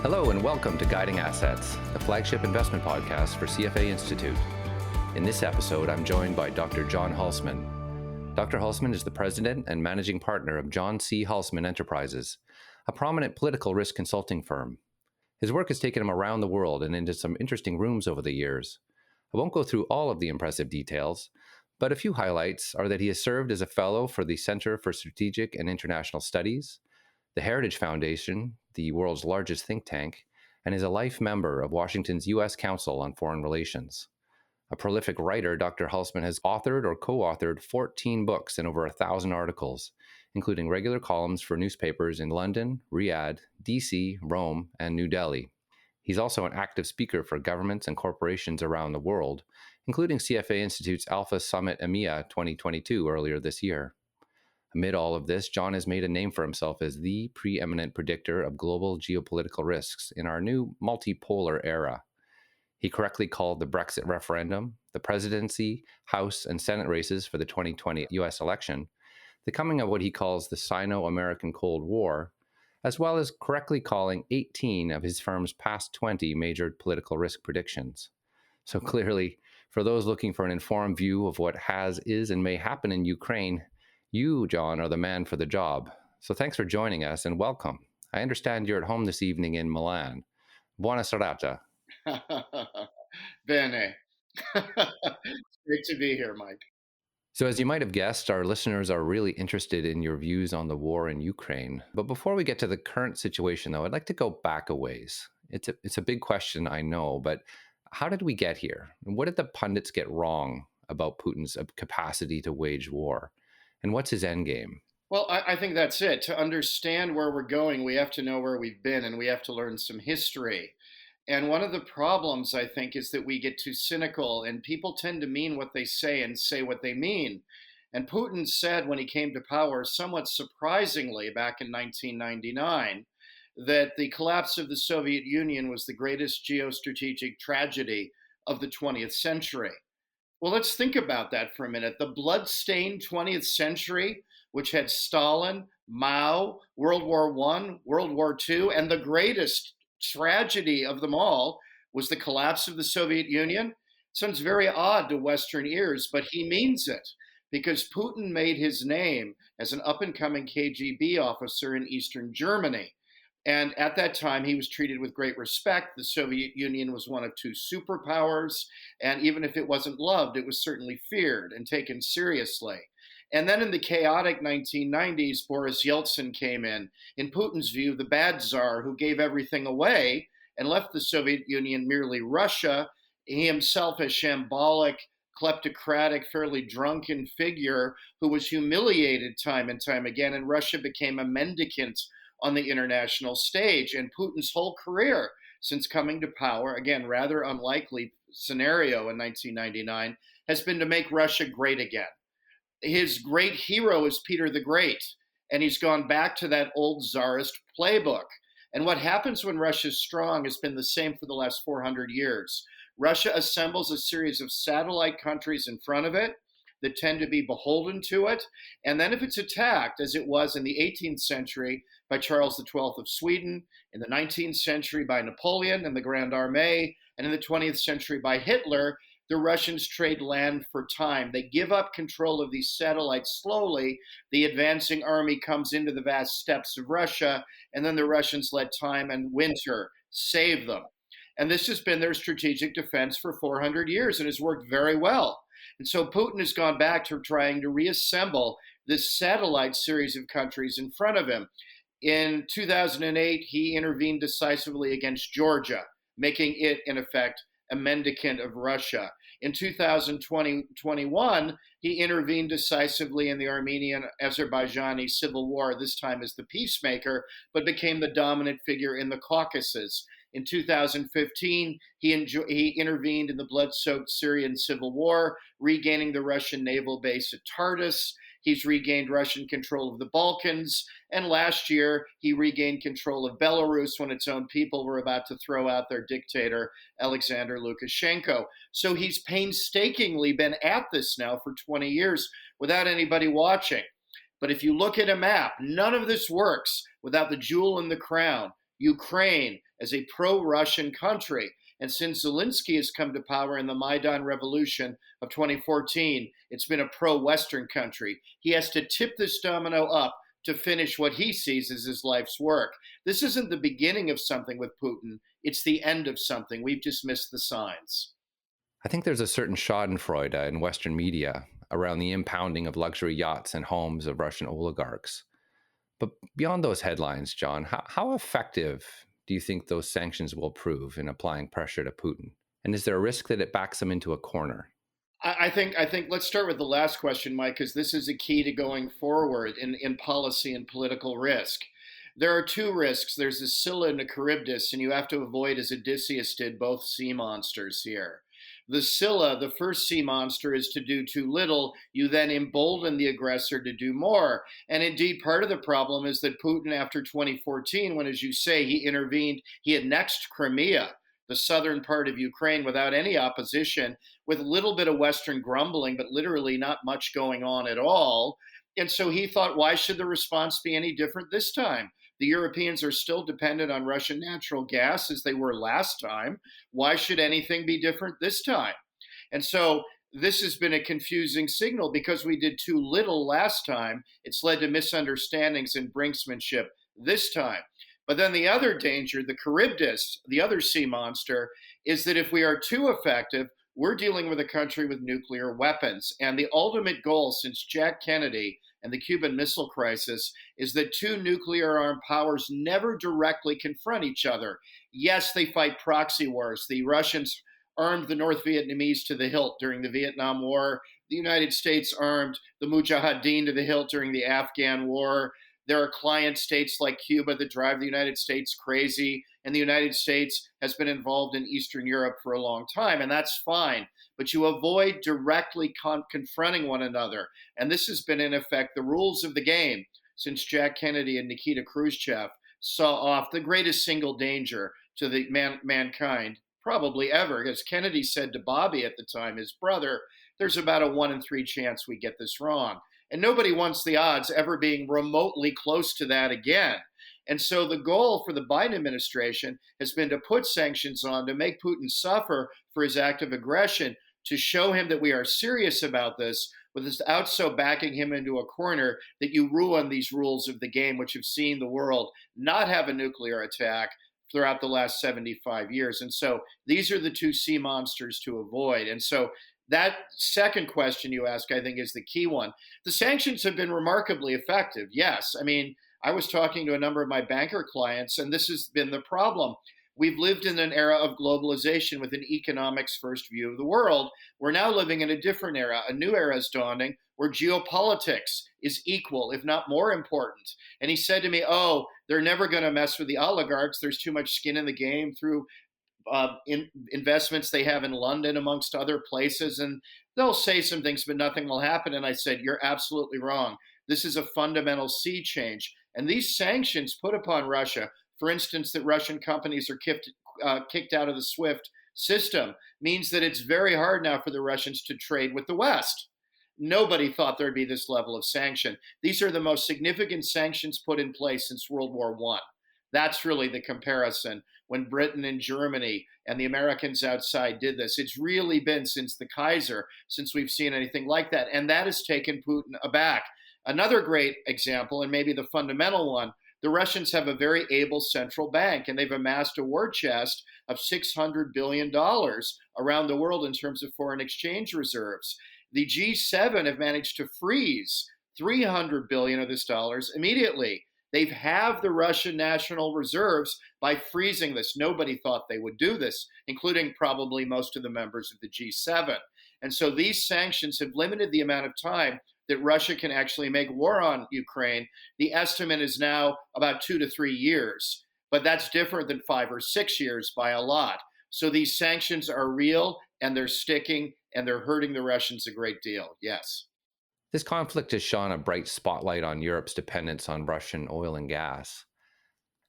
Hello and welcome to Guiding Assets, the flagship investment podcast for CFA Institute. In this episode, I'm joined by Dr. John Hulsman. Dr. Hulsman is the president and managing partner of John C. Hulsman Enterprises, a prominent political risk consulting firm. His work has taken him around the world and into some interesting rooms over the years. I won't go through all of the impressive details, but a few highlights are that he has served as a fellow for the Center for Strategic and International Studies, the Heritage Foundation, the world's largest think tank, and is a life member of Washington's U.S. Council on Foreign Relations. A prolific writer, Dr. Hulsman has authored or co-authored 14 books and over 1,000 articles, including regular columns for newspapers in London, Riyadh, D.C., Rome, and New Delhi. He's also an active speaker for governments and corporations around the world, including CFA Institute's Alpha Summit EMEA 2022 earlier this year. Amid all of this, John has made a name for himself as the preeminent predictor of global geopolitical risks in our new multipolar era. He correctly called the Brexit referendum, the presidency, House, and Senate races for the 2020 U.S. election, the coming of what he calls the Sino-American Cold War, as well as correctly calling 18 of his firm's past 20 major political risk predictions. So clearly, for those looking for an informed view of what has, is, and may happen in Ukraine, you, John, are the man for the job. So thanks for joining us and welcome. I understand you're at home this evening in Milan. Buona serata. Bene. Great to be here, Mike. So as you might have guessed, our listeners are really interested in your views on the war in Ukraine. But before we get to the current situation, though, I'd like to go back a ways. It's a big question, I know, but how did we get here? What did the pundits get wrong about Putin's capacity to wage war? And what's his end game? Well, I think that's it. To understand where we're going, we have to know where we've been and we have to learn some history. And one of the problems, I think, is that we get too cynical and people tend to mean what they say and say what they mean. And Putin said when he came to power, somewhat surprisingly, back in 1999, that the collapse of the Soviet Union was the greatest geostrategic tragedy of the 20th century. Well, let's think about that for a minute. The blood-stained 20th century, which had Stalin, Mao, World War I, World War II, and the greatest tragedy of them all was the collapse of the Soviet Union. Sounds very odd to Western ears, but he means it because Putin made his name as an up-and-coming KGB officer in Eastern Germany. And at that time, he was treated with great respect. The Soviet Union was one of two superpowers. And even if it wasn't loved, it was certainly feared and taken seriously. And then in the chaotic 1990s, Boris Yeltsin came in Putin's view, the bad czar who gave everything away and left the Soviet Union merely Russia. He himself a shambolic, kleptocratic, fairly drunken figure who was humiliated time and time again. And Russia became a mendicant on the international stage. And Putin's whole career since coming to power, again, rather unlikely scenario in 1999, has been to make Russia great again. His great hero is Peter the Great, and he's gone back to that old czarist playbook. And what happens when Russia's strong has been the same for the last 400 years. Russia assembles a series of satellite countries in front of it that tend to be beholden to it. And then if it's attacked, as it was in the 18th century by Charles XII of Sweden, in the 19th century by Napoleon and the Grand Armée, and in the 20th century by Hitler, the Russians trade land for time. They give up control of these satellites slowly. The advancing army comes into the vast steppes of Russia, and then the Russians let time and winter save them. And this has been their strategic defense for 400 years and has worked very well. And so Putin has gone back to trying to reassemble this satellite series of countries in front of him. In 2008, he intervened decisively against Georgia, making it, in effect, a mendicant of Russia. In 2021, he intervened decisively in the Armenian-Azerbaijani civil war, this time as the peacemaker, but became the dominant figure in the Caucasus. In 2015, he intervened in the blood-soaked Syrian civil war, regaining the Russian naval base at Tartus. He's regained Russian control of the Balkans. And last year, he regained control of Belarus when its own people were about to throw out their dictator, Alexander Lukashenko. So he's painstakingly been at this now for 20 years without anybody watching. But if you look at a map, none of this works without the jewel in the crown, Ukraine as a pro-Russian country. And since Zelensky has come to power in the Maidan Revolution of 2014, it's been a pro-Western country. He has to tip this domino up to finish what he sees as his life's work. This isn't the beginning of something with Putin. It's the end of something. We've just missed the signs. I think there's a certain schadenfreude in Western media around the impounding of luxury yachts and homes of Russian oligarchs. But beyond those headlines, John, how effective do you think those sanctions will prove in applying pressure to Putin? And is there a risk that it backs him into a corner? I think let's start with the last question, Mike, because this is a key to going forward in policy and political risk. There are two risks. There's a Scylla and a Charybdis, and you have to avoid, as Odysseus did, both sea monsters here. The Scylla, the first sea monster, is to do too little. You then embolden the aggressor to do more. And indeed, part of the problem is that Putin, after 2014, when, as you say, he intervened, he annexed Crimea, the southern part of Ukraine, without any opposition, with a little bit of Western grumbling, but literally not much going on at all. And so he thought, why should the response be any different this time? The Europeans are still dependent on Russian natural gas as they were last time. Why should anything be different this time? And so this has been a confusing signal because we did too little last time. It's led to misunderstandings and brinksmanship this time. But then the other danger, the Charybdis, the other sea monster, is that if we are too effective, we're dealing with a country with nuclear weapons. And the ultimate goal since Jack Kennedy and the Cuban Missile Crisis is that two nuclear armed powers never directly confront each other. Yes, they fight proxy wars. The Russians armed the North Vietnamese to the hilt during the Vietnam War. The United States armed the Mujahideen to the hilt during the Afghan War. There are client states like Cuba that drive the United States crazy, and the United States has been involved in Eastern Europe for a long time, and that's fine. But you avoid directly confronting one another. And this has been, in effect, the rules of the game since Jack Kennedy and Nikita Khrushchev saw off the greatest single danger to the mankind probably ever. As Kennedy said to Bobby at the time, his brother, there's about a 1 in 3 chance we get this wrong. And nobody wants the odds ever being remotely close to that again. And so the goal for the Biden administration has been to put sanctions on, to make Putin suffer for his act of aggression, to show him that we are serious about this, without so backing him into a corner that you ruin these rules of the game, which have seen the world not have a nuclear attack throughout the last 75 years. And so these are the two sea monsters to avoid. And so that second question you ask, I think, is the key one. The sanctions have been remarkably effective. Yes. I mean, I was talking to a number of my banker clients, and this has been the problem. We've lived in an era of globalization with an economics first view of the world. We're now living in a different era. A new era is dawning where geopolitics is equal, if not more important. And he said to me, oh, they're never going to mess with the oligarchs. There's too much skin in the game through investments they have in London, amongst other places, and they'll say some things, but nothing will happen. And I said, you're absolutely wrong. This is a fundamental sea change. And these sanctions put upon Russia, for instance, that Russian companies are kicked out of the SWIFT system, means that it's very hard now for the Russians to trade with the West. Nobody thought there'd be this level of sanction. These are the most significant sanctions put in place since World War I. That's really the comparison. When Britain and Germany and the Americans outside did this, it's really been since the Kaiser, since we've seen anything like that. And that has taken Putin aback. Another great example, and maybe the fundamental one, the Russians have a very able central bank, and they've amassed a war chest of $600 billion around the world in terms of foreign exchange reserves. The G7 have managed to freeze $300 billion of this dollars immediately. They've halved the Russian national reserves by freezing this. Nobody thought they would do this, including probably most of the members of the G7. And so these sanctions have limited the amount of time that Russia can actually make war on Ukraine. The estimate is now about 2 to 3 years, but that's different than 5 or 6 years by a lot. So these sanctions are real, and they're sticking, and they're hurting the Russians a great deal. Yes. This conflict has shone a bright spotlight on Europe's dependence on Russian oil and gas.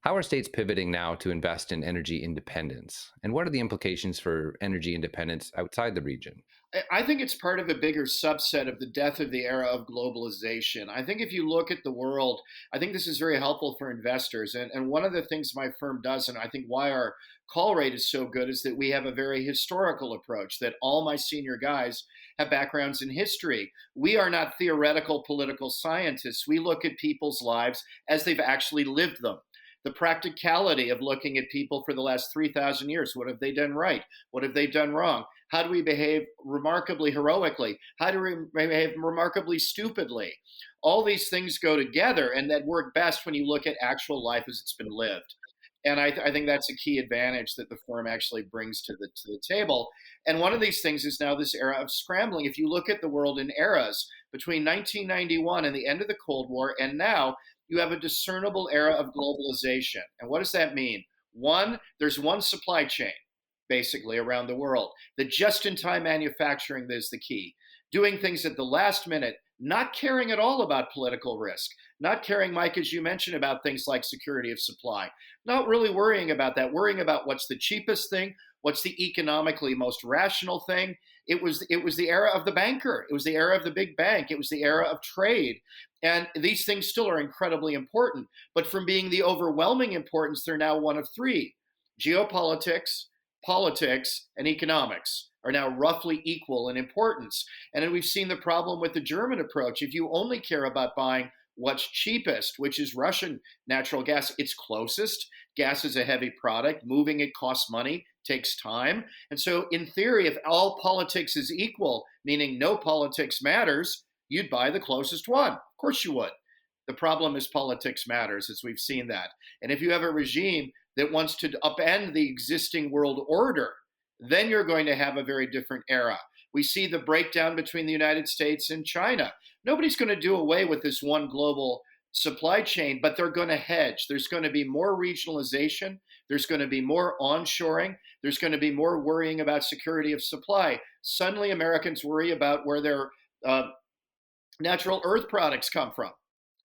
How are states pivoting now to invest in energy independence? And what are the implications for energy independence outside the region? I think it's part of a bigger subset of the death of the era of globalization. I think if you look at the world, I think this is very helpful for investors. And one of the things my firm does, and I think why our call rate is so good, is that we have a very historical approach, that all my senior guys have backgrounds in history. We are not theoretical political scientists. We look at people's lives as they've actually lived them. The practicality of looking at people for the last 3,000 years. What have they done right? What have they done wrong? How do we behave remarkably heroically? How do we behave remarkably stupidly? All these things go together and that work best when you look at actual life as it's been lived. And I think that's a key advantage that the firm actually brings to the table. And one of these things is now this era of scrambling. If you look at the world in eras between 1991 and the end of the Cold War and now, you have a discernible era of globalization. And what does that mean? One, there's one supply chain basically around the world. The just-in-time manufacturing is the key. Doing things at the last minute, not caring at all about political risk, not caring, Mike, as you mentioned, about things like security of supply, not really worrying about that, worrying about what's the cheapest thing, what's the economically most rational thing. It was the era of the banker. It was the era of the big bank. It was the era of trade. And these things still are incredibly important. But from being the overwhelming importance, they're now one of three: geopolitics, politics, and economics are now roughly equal in importance. And then we've seen the problem with the German approach. If you only care about buying what's cheapest, which is Russian natural gas, it's closest. Gas is a heavy product. Moving it costs money, takes time. And so, in theory, if all politics is equal, meaning no politics matters, you'd buy the closest one. Of course you would. The problem is politics matters, as we've seen that. And if you have a regime that wants to upend the existing world order, then you're going to have a very different era. We see the breakdown between the United States and China. Nobody's going to do away with this one global supply chain, but they're going to hedge. There's going to be more regionalization. There's going to be more onshoring. There's going to be more worrying about security of supply. Suddenly, Americans worry about where their natural earth products come from.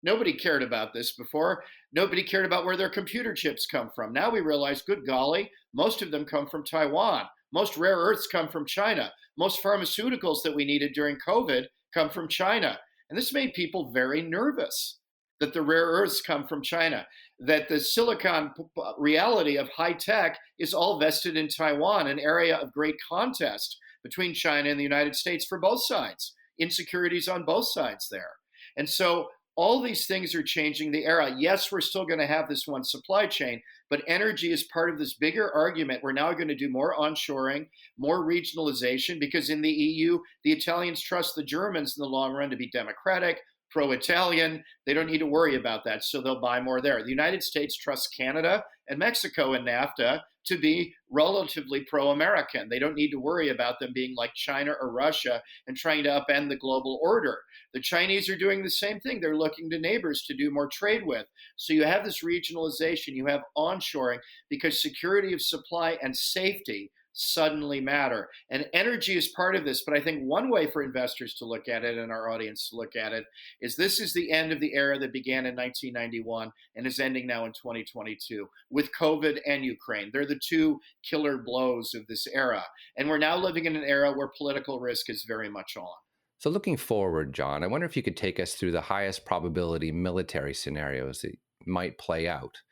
Nobody cared about this before. Nobody cared about where their computer chips come from. Now we realize, good golly, most of them come from Taiwan. Most rare earths come from China. Most pharmaceuticals that we needed during COVID come from China. And this made people very nervous that the rare earths come from China, that the silicon reality of high tech is all vested in Taiwan, an area of great contest between China and the United States for both sides. Insecurities on both sides there. And so all these things are changing the era. Yes, we're still going to have this one supply chain, but energy is part of this bigger argument. We're now going to do more onshoring, more regionalization, because in the EU, the Italians trust the Germans in the long run to be democratic, pro-Italian. They don't need to worry about that, so they'll buy more there. The United States trusts Canada and Mexico in NAFTA to be relatively pro-American. They don't need to worry about them being like China or Russia and trying to upend the global order. The Chinese are doing the same thing. They're looking to neighbors to do more trade with. So you have this regionalization, you have onshoring, because security of supply and safety suddenly matter. And energy is part of this. But I think one way for investors to look at it and our audience to look at it is this is the end of the era that began in 1991 and is ending now in 2022 with COVID and Ukraine. They're the two killer blows of this era. And we're now living in an era where political risk is very much on. So, looking forward, John, I wonder if you could take us through the highest probability military scenarios that might play out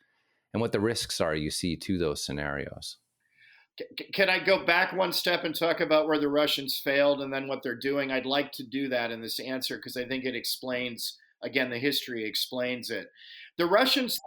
and what the risks are you see to those scenarios. Can I go back one step and talk about where the Russians failed and then what they're doing? I'd like to do that in this answer because I think it explains, again, the history explains it. The Russians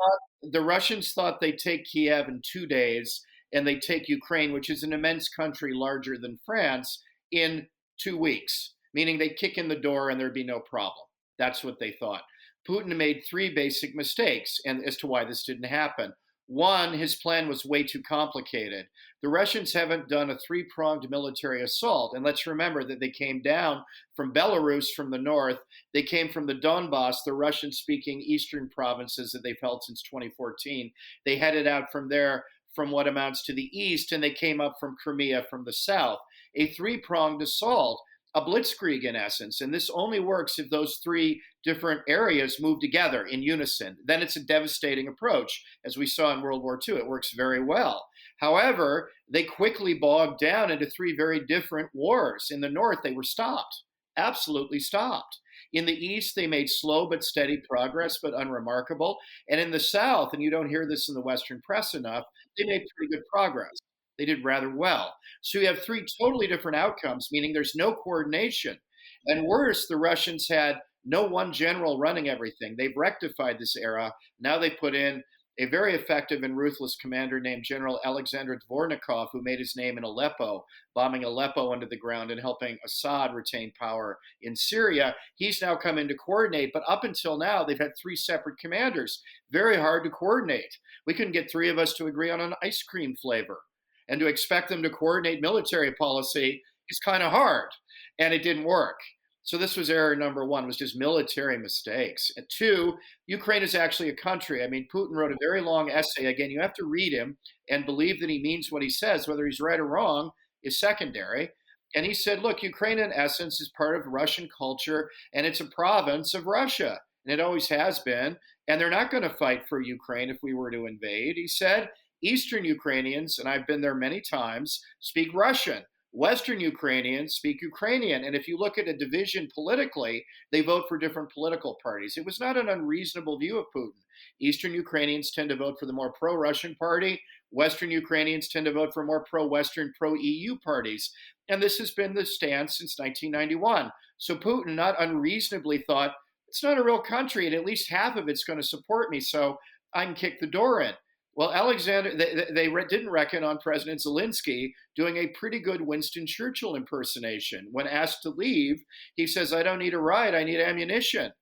thought they'd take Kiev in 2 days and they'd take Ukraine, which is an immense country larger than France, in 2 weeks, meaning they'd kick in the door and there'd be no problem. That's what they thought. Putin made three basic mistakes and as to why this didn't happen. One, his plan was way too complicated. The Russians haven't done a three-pronged military assault. And let's remember that they came down from Belarus from the north. They came from the Donbass, the Russian-speaking eastern provinces that they've held since 2014. They headed out from there from what amounts to the east, and they came up from Crimea from the south. A three-pronged assault a blitzkrieg in essence. And this only works if those three different areas move together in unison. Then it's a devastating approach. As we saw in World War II, it works very well. However, they quickly bogged down into three very different wars. In the North, they were stopped, absolutely stopped. In the East, they made slow but steady progress, but unremarkable. And in the South, and you don't hear this in the Western press enough, they made pretty good progress. They did rather well. So you have three totally different outcomes, meaning there's no coordination. And worse, the Russians had no one general running everything. They've rectified this era. Now they put in a very effective and ruthless commander named General Alexander Dvornikov, who made his name in Aleppo, bombing Aleppo under the ground and helping Assad retain power in Syria. He's now come in to coordinate, but up until now, they've had three separate commanders. Very hard to coordinate. We couldn't get three of us to agree on an ice cream flavor. And to expect them to coordinate military policy is kind of hard. And it didn't work. So this was error number one, was just military mistakes. And two, Ukraine is actually a country. I mean, Putin wrote a very long essay. Again, you have to read him and believe that he means what he says. Whether he's right or wrong is secondary. And he said, look, Ukraine in essence is part of Russian culture, and it's a province of Russia. And it always has been. And they're not going to fight for Ukraine if we were to invade. He said, Eastern Ukrainians, and I've been there many times, speak Russian. Western Ukrainians speak Ukrainian. And if you look at a division politically, they vote for different political parties. It was not an unreasonable view of Putin. Eastern Ukrainians tend to vote for the more pro-Russian party. Western Ukrainians tend to vote for more pro-Western, pro-EU parties. And this has been the stance since 1991. So Putin not unreasonably thought, it's not a real country, and at least half of it's going to support me, so I can kick the door in. Well, Alexander, they didn't reckon on President Zelensky doing a pretty good Winston Churchill impersonation. When asked to leave, he says, I don't need a ride, I need ammunition.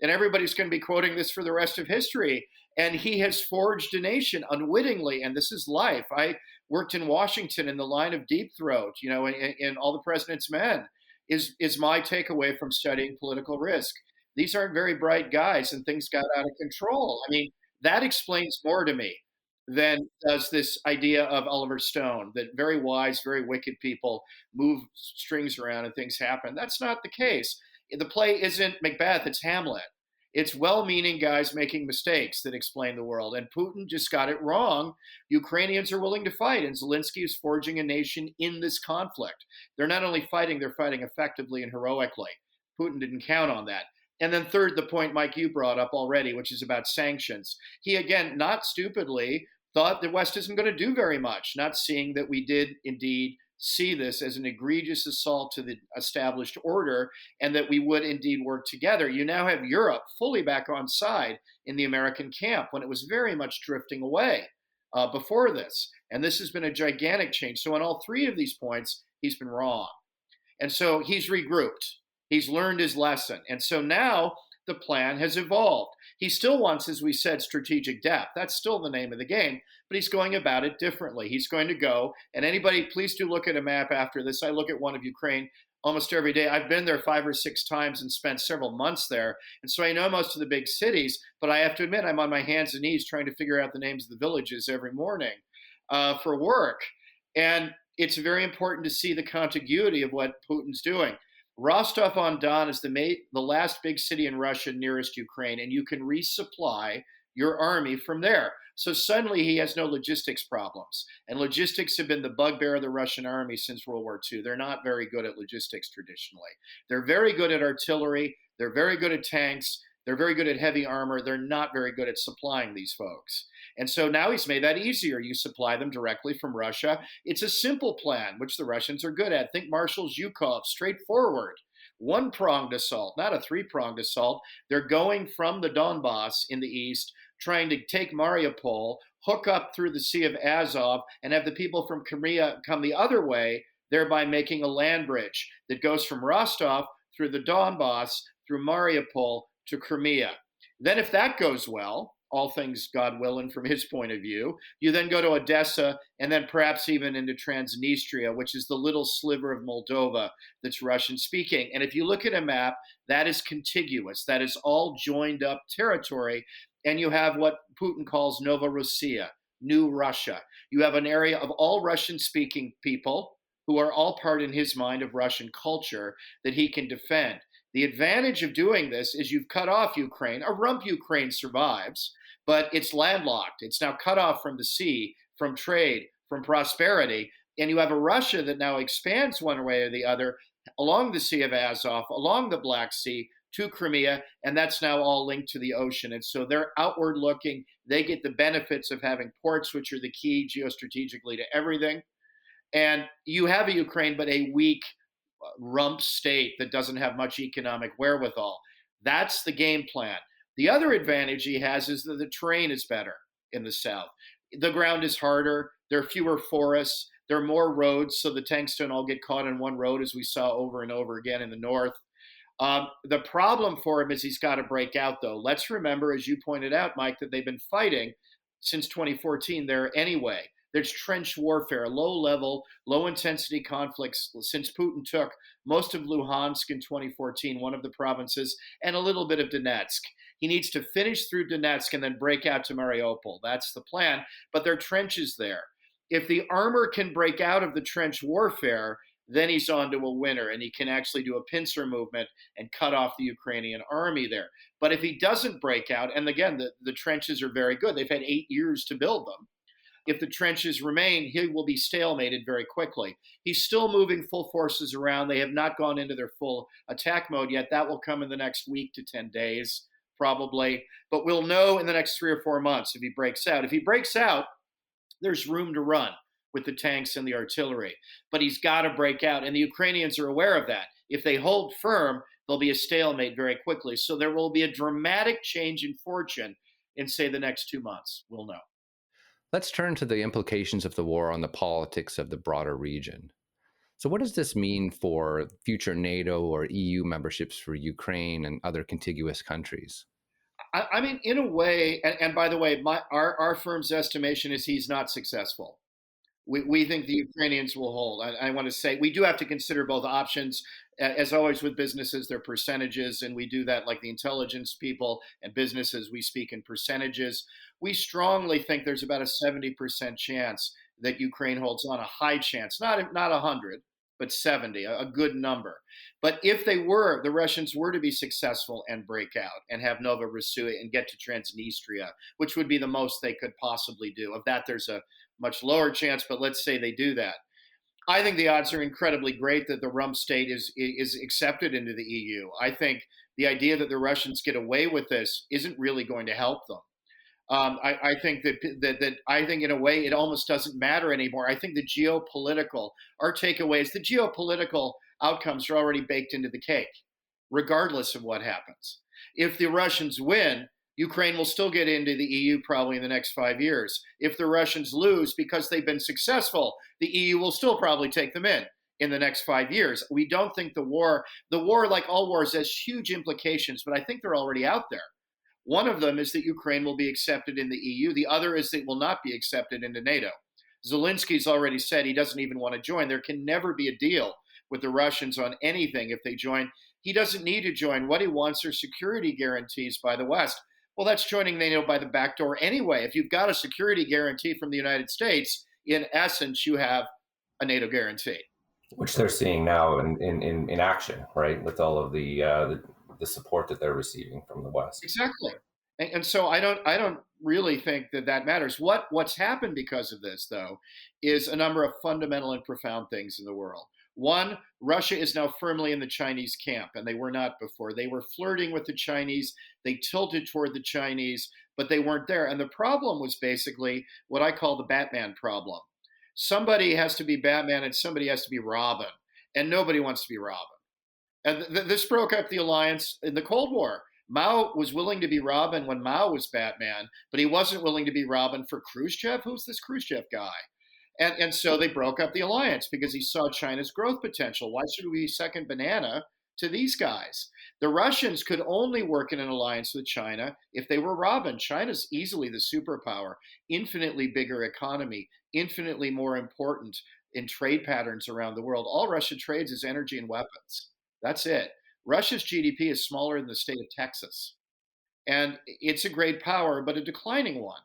And everybody's going to be quoting this for the rest of history. And he has forged a nation unwittingly, and this is life. I worked in Washington in the line of Deep Throat, in All the President's Men, is my takeaway from studying political risk. These aren't very bright guys, and things got out of control. I mean, that explains more to me than does this idea of Oliver Stone, that very wise, very wicked people move strings around and things happen. That's not the case. The play isn't Macbeth, it's Hamlet. It's well-meaning guys making mistakes that explain the world. And Putin just got it wrong. Ukrainians are willing to fight, and Zelensky is forging a nation in this conflict. They're not only fighting, they're fighting effectively and heroically. Putin didn't count on that. And then third, the point, Mike, you brought up already, which is about sanctions. He, again, not stupidly, thought the West isn't going to do very much, not seeing that we did indeed see this as an egregious assault to the established order, and that we would indeed work together. You now have Europe fully back on side in the American camp when it was very much drifting away before this. And this has been a gigantic change. So on all three of these points, he's been wrong. And so he's regrouped. He's learned his lesson. And so now the plan has evolved. He still wants, as we said, strategic depth. That's still the name of the game, but he's going about it differently. He's going to go, and anybody, please do look at a map after this. I look at one of Ukraine almost every day. I've been there 5 or 6 times and spent several months there. And so I know most of the big cities, but I have to admit, I'm on my hands and knees trying to figure out the names of the villages every morning for work. And it's very important to see the contiguity of what Putin's doing. Rostov-on-Don is the last big city in Russia nearest Ukraine, and you can resupply your army from there. So suddenly he has no logistics problems. And logistics have been the bugbear of the Russian army since World War II. They're not very good at logistics traditionally. They're very good at artillery. They're very good at tanks. They're very good at heavy armor. They're not very good at supplying these folks. And so now he's made that easier. You supply them directly from Russia. It's a simple plan, which the Russians are good at. Think Marshal Zhukov, straightforward. One-pronged assault, not a three-pronged assault. They're going from the Donbass in the east, trying to take Mariupol, hook up through the Sea of Azov, and have the people from Crimea come the other way, thereby making a land bridge that goes from Rostov through the Donbass, through Mariupol to Crimea. Then if that goes well, all things God willing from his point of view, you then go to Odessa and then perhaps even into Transnistria, which is the little sliver of Moldova that's Russian speaking. And if you look at a map, that is contiguous. That is all joined up territory. And you have what Putin calls Novorossiya, New Russia. You have an area of all Russian speaking people who are all part, in his mind, of Russian culture that he can defend. The advantage of doing this is you've cut off Ukraine. A rump Ukraine survives, but it's landlocked. It's now cut off from the sea, from trade, from prosperity. And you have a Russia that now expands one way or the other along the Sea of Azov, along the Black Sea to Crimea, and that's now all linked to the ocean. And so they're outward looking. They get the benefits of having ports, which are the key geostrategically to everything. And you have a Ukraine, but a weak rump state that doesn't have much economic wherewithal. That's the game plan. The other advantage he has is that the terrain is better in the south. The ground is harder. There are fewer forests. There are more roads, so the tanks don't all get caught in one road, as we saw over and over again in the north. The problem for him is he's got to break out, though. Let's remember, as you pointed out, Mike, that they've been fighting since 2014 there anyway. There's trench warfare, low level, low intensity conflicts since Putin took most of Luhansk in 2014, one of the provinces, and a little bit of Donetsk. He needs to finish through Donetsk and then break out to Mariupol. That's the plan. But there are trenches there. If the armor can break out of the trench warfare, then he's on to a winner, and he can actually do a pincer movement and cut off the Ukrainian army there. But if he doesn't break out, and again, the trenches are very good, they've had 8 years to build them. If the trenches remain, he will be stalemated very quickly. He's still moving full forces around. They have not gone into their full attack mode yet. That will come in the next week to 10 days, probably. But we'll know in the next 3 or 4 months if he breaks out. If he breaks out, there's room to run with the tanks and the artillery. But he's got to break out, and the Ukrainians are aware of that. If they hold firm, there'll be a stalemate very quickly. So there will be a dramatic change in fortune in, say, the next 2 months. We'll know. Let's turn to the implications of the war on the politics of the broader region. So, what does this mean for future NATO or EU memberships for Ukraine and other contiguous countries? I mean, in a way, and by the way, our firm's estimation is he's not successful. We think the Ukrainians will hold. I want to say we do have to consider both options. As always with businesses, they're percentages, and we do that like the intelligence people and businesses. We speak in percentages. We strongly think there's about a 70% chance that Ukraine holds on, a high chance, not 100, but 70, a good number. But if the Russians were to be successful and break out and have Novorossiya and get to Transnistria, which would be the most they could possibly do. Of that, there's a much lower chance, but let's say they do that. I think the odds are incredibly great that the rump state is accepted into the EU. I think the idea that the Russians get away with this isn't really going to help them. I think that I think in a way it almost doesn't matter anymore. I think our takeaway is the geopolitical outcomes are already baked into the cake, regardless of what happens. If the Russians win, Ukraine will still get into the EU probably in the next 5 years. If the Russians lose because they've been successful, the EU will still probably take them in the next 5 years. We don't think the war, like all wars, has huge implications, but I think they're already out there. One of them is that Ukraine will be accepted in the EU. The other is that it will not be accepted into NATO. Zelensky's already said he doesn't even want to join. There can never be a deal with the Russians on anything if they join. He doesn't need to join. What he wants are security guarantees by the West. Well, that's joining NATO by the back door anyway. If you've got a security guarantee from the United States, in essence, you have a NATO guarantee. Which they're seeing now in action, right? With all of the support that they're receiving from the West. Exactly. And so I don't really think that matters. What's happened because of this, though, is a number of fundamental and profound things in the world. One, Russia is now firmly in the Chinese camp, and they were not before. They were flirting with the Chinese. They tilted toward the Chinese, but they weren't there. And the problem was basically what I call the Batman problem. Somebody has to be Batman and somebody has to be Robin, and nobody wants to be Robin. And this broke up the alliance in the Cold War. Mao was willing to be Robin when Mao was Batman, but he wasn't willing to be Robin for Khrushchev. Who's this Khrushchev guy? And so they broke up the alliance because he saw China's growth potential. Why should we be second banana to these guys? The Russians could only work in an alliance with China if they were Robin. China's easily the superpower, infinitely bigger economy, infinitely more important in trade patterns around the world. All Russia trades is energy and weapons. That's it. Russia's GDP is smaller than the state of Texas. And it's a great power, but a declining one.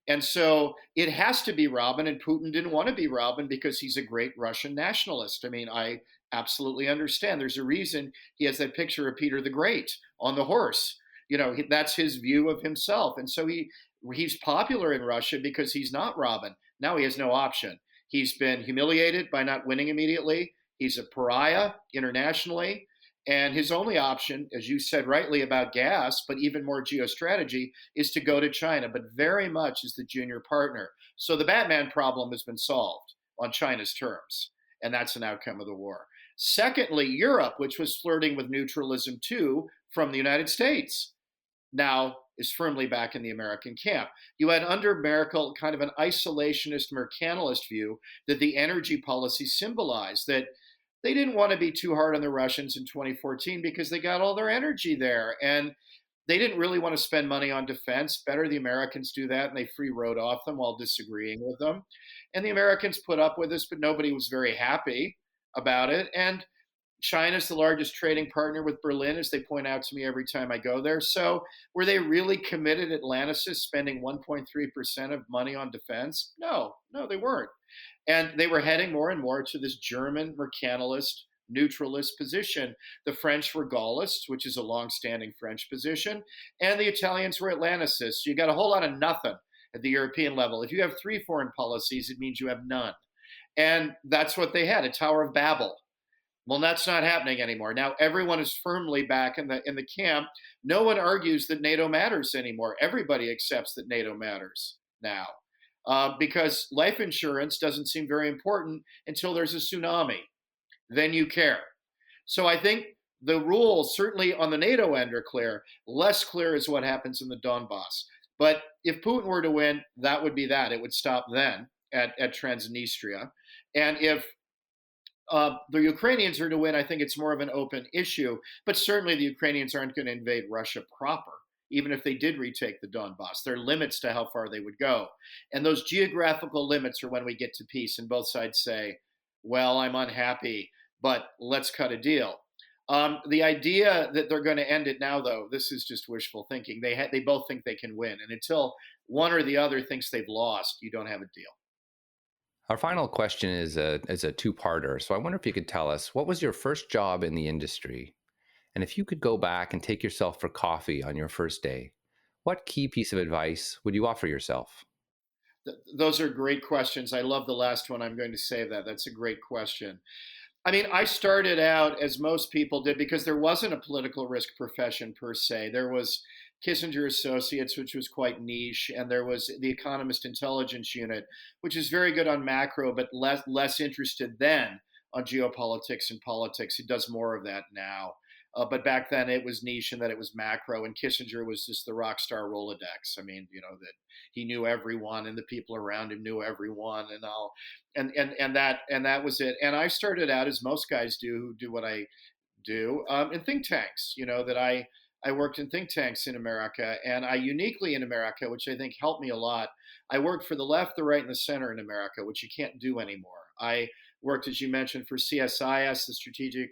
And so it has to be Robin, and Putin didn't want to be Robin because he's a great Russian nationalist. I mean, I absolutely understand. There's a reason he has that picture of Peter the Great on the horse. That's his view of himself. And so he's popular in Russia because he's not Robin. Now he has no option. He's been humiliated by not winning immediately. He's a pariah internationally. And his only option, as you said rightly about gas, but even more geostrategy, is to go to China, but very much as the junior partner. So the Batman problem has been solved on China's terms, and that's an outcome of the war. Secondly, Europe, which was flirting with neutralism too from the United States, now is firmly back in the American camp. You had under Merkel kind of an isolationist, mercantilist view that the energy policy symbolized, that they didn't want to be too hard on the Russians in 2014 because they got all their energy there. And they didn't really want to spend money on defense. Better the Americans do that, and they free rode off them while disagreeing with them. And the Americans put up with this, but nobody was very happy about it. And China's the largest trading partner with Berlin, as they point out to me every time I go there. So were they really committed, Atlantis, spending 1.3% of money on defense? No, they weren't. And they were heading more and more to this German mercantilist, neutralist position. The French were Gaullists, which is a long-standing French position, and the Italians were Atlanticists. You got a whole lot of nothing at the European level. If you have three foreign policies, it means you have none. And that's what they had, a Tower of Babel. Well, that's not happening anymore. Now everyone is firmly back in the camp. No one argues that NATO matters anymore. Everybody accepts that NATO matters now. Because life insurance doesn't seem very important until there's a tsunami. Then you care. So I think the rules, certainly on the NATO end, are clear. Less clear is what happens in the Donbass. But if Putin were to win, that would be that. It would stop then at Transnistria. And if the Ukrainians are to win, I think it's more of an open issue. But certainly the Ukrainians aren't going to invade Russia proper, even if they did retake the Donbass. There are limits to how far they would go. And those geographical limits are when we get to peace and both sides say, well, I'm unhappy, but let's cut a deal. The idea that they're going to end it now, though, this is just wishful thinking. They both think they can win. And until one or the other thinks they've lost, you don't have a deal. Our final question is a two-parter. So I wonder if you could tell us, what was your first job in the industry? And if you could go back and take yourself for coffee on your first day, what key piece of advice would you offer yourself? Those are great questions. I love the last one. I'm going to save that. That's a great question. I mean, I started out as most people did because there wasn't a political risk profession per se. There was Kissinger Associates, which was quite niche, and there was the Economist Intelligence Unit, which is very good on macro, but less interested then on geopolitics and politics. It does more of that now. But back then it was niche and that it was macro, and Kissinger was just the rock star Rolodex. I mean, that he knew everyone and the people around him knew everyone and all, and that was it. And I started out, as most guys do who do what I do, in think tanks. That I worked in think tanks in America, and I uniquely in America, which I think helped me a lot. I worked for the left, the right, and the center in America, which you can't do anymore. I worked, as you mentioned, for CSIS, the Strategic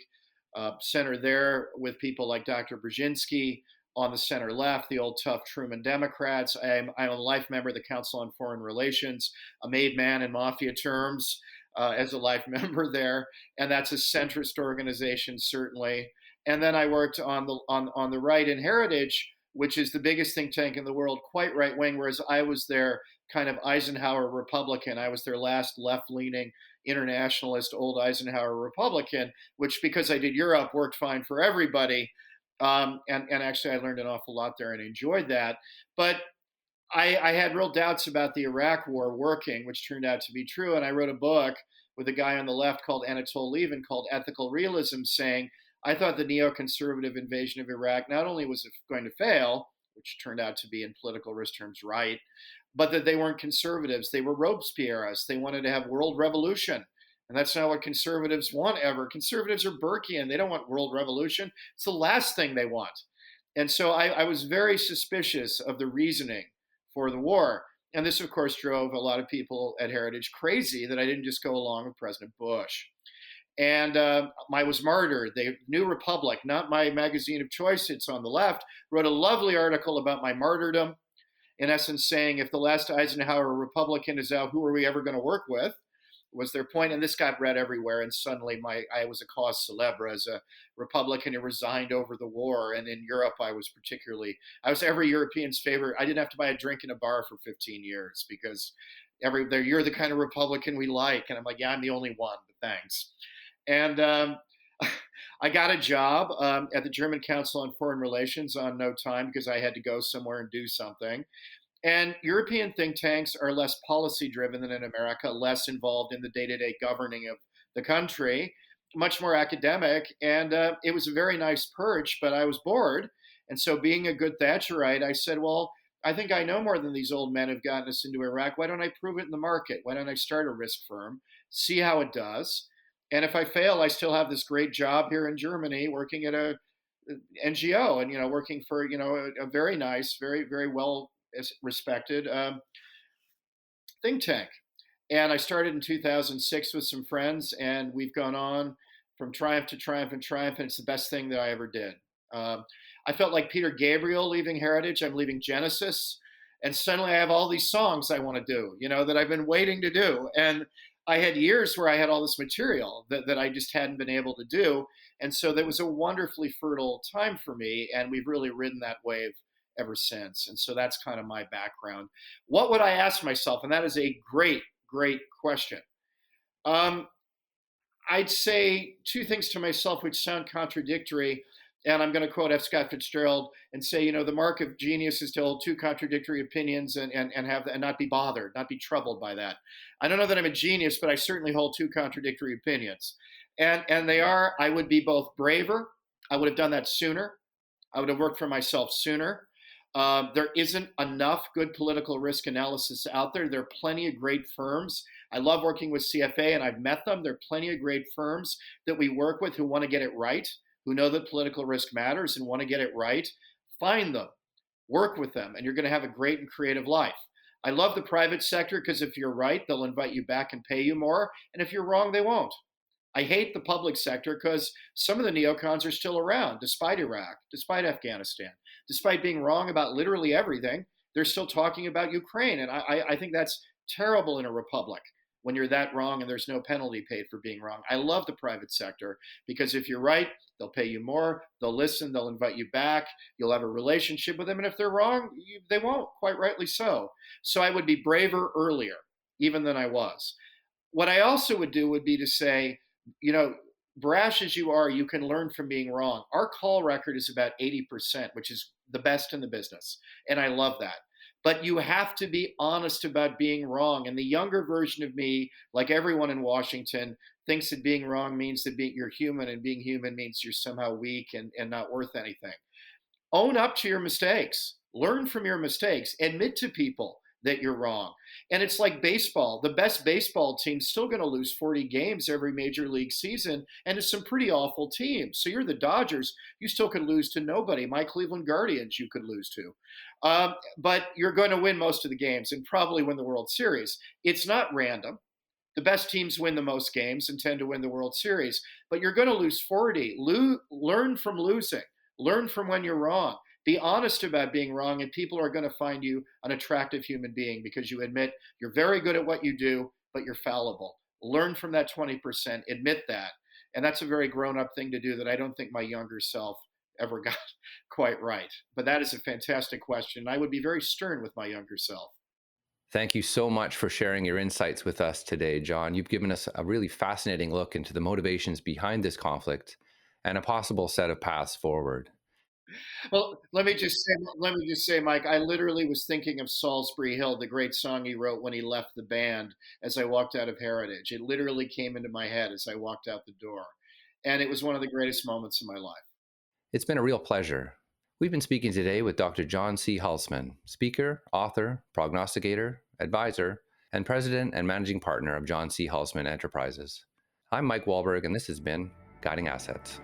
Center there, with people like Dr. Brzezinski on the center left, the old tough Truman Democrats. I'm a life member of the Council on Foreign Relations, a made man in mafia terms as a life member there, and that's a centrist organization certainly. And then I worked on the right in Heritage, which is the biggest think tank in the world, quite right wing, whereas I was their kind of Eisenhower Republican. I was their last left leaning internationalist, old Eisenhower Republican, which, because I did Europe, worked fine for everybody. And actually, I learned an awful lot there and enjoyed that. But I had real doubts about the Iraq war working, which turned out to be true. And I wrote a book with a guy on the left called Anatol Lieven called Ethical Realism, saying, I thought the neoconservative invasion of Iraq not only was going to fail, which turned out to be in political risk terms right, but that they weren't conservatives. They were Robespierreists. They wanted to have world revolution. And that's not what conservatives want ever. Conservatives are Burkean. They don't want world revolution. It's the last thing they want. And so I was very suspicious of the reasoning for the war. And this, of course, drove a lot of people at Heritage crazy that I didn't just go along with President Bush. And I was martyred. The New Republic, not my magazine of choice, it's on the left, wrote a lovely article about my martyrdom. in essence saying, if the last Eisenhower Republican is out, who are we ever going to work with? Was their point. And this got read everywhere. And suddenly I was a cause celebre as a Republican who resigned over the war. And in Europe, I was every European's favorite. I didn't have to buy a drink in a bar for 15 years because you're the kind of Republican we like. And I'm like, yeah, I'm the only one, but thanks. And I got a job at the German Council on Foreign Relations on no time because I had to go somewhere and do something. And European think tanks are less policy driven than in America, less involved in the day-to-day governing of the country, much more academic. And it was a very nice perch, but I was bored. And so, being a good Thatcherite, I said, well, I think I know more than these old men have gotten us into Iraq. Why don't I prove it in the market? Why don't I start a risk firm, see how it does? And if I fail, I still have this great job here in Germany working at a NGO and, working for, a very nice, very, very well respected think tank. And I started in 2006 with some friends, and we've gone on from triumph to triumph and triumph, and it's the best thing that I ever did. I felt like Peter Gabriel leaving Heritage. I'm leaving Genesis, and suddenly I have all these songs I want to do, that I've been waiting to do. And I had years where I had all this material that I just hadn't been able to do. And so that was a wonderfully fertile time for me, and we've really ridden that wave ever since. And so that's kind of my background. What would I ask myself? And that is a great, great question. I'd say two things to myself which sound contradictory. And I'm going to quote F. Scott Fitzgerald and say, the mark of genius is to hold two contradictory opinions and not be bothered, not be troubled by that. I don't know that I'm a genius, but I certainly hold two contradictory opinions. And they are, I would be both braver. I would have done that sooner. I would have worked for myself sooner. There isn't enough good political risk analysis out there. There are plenty of great firms. I love working with CFA, and I've met them. There are plenty of great firms that we work with who want to get it right, who know that political risk matters and want to get it right. Find them, work with them, and you're going to have a great and creative life. I love the private sector because if you're right, they'll invite you back and pay you more. And if you're wrong, they won't. I hate the public sector because some of the neocons are still around, despite Iraq, despite Afghanistan, despite being wrong about literally everything. They're still talking about Ukraine. And I think that's terrible in a republic when you're that wrong and there's no penalty paid for being wrong. I love the private sector because if you're right, they'll pay you more, they'll listen, they'll invite you back, you'll have a relationship with them. And if they're wrong, they won't, quite rightly so. So I would be braver earlier, even than I was. What I also would do would be to say, brash as you are, you can learn from being wrong. Our call record is about 80%, which is the best in the business. And I love that. But you have to be honest about being wrong. And the younger version of me, like everyone in Washington, thinks that being wrong means that you're human, and being human means you're somehow weak and not worth anything. Own up to your mistakes. Learn from your mistakes. Admit to people that you're wrong. And it's like baseball. The best baseball team's still going to lose 40 games every major league season, and it's some pretty awful teams. So you're the Dodgers. You still could lose to nobody. My Cleveland Guardians you could lose to. But you're going to win most of the games and probably win the World Series. It's not random. The best teams win the most games and tend to win the World Series. But you're going to lose 40. Learn from losing. Learn from when you're wrong. Be honest about being wrong, and people are going to find you an attractive human being because you admit you're very good at what you do, but you're fallible. Learn from that 20%, admit that. And that's a very grown-up thing to do that I don't think my younger self ever got quite right. But that is a fantastic question. I would be very stern with my younger self. Thank you so much for sharing your insights with us today, John. You've given us a really fascinating look into the motivations behind this conflict and a possible set of paths forward. Well, let me just say, Mike, I literally was thinking of Salisbury Hill, the great song he wrote when he left the band as I walked out of Heritage. It literally came into my head as I walked out the door. And it was one of the greatest moments of my life. It's been a real pleasure. We've been speaking today with Dr. John C. Hulsman, speaker, author, prognosticator, advisor, and president and managing partner of John C. Hulsman Enterprises. I'm Mike Wahlberg, and this has been Guiding Assets.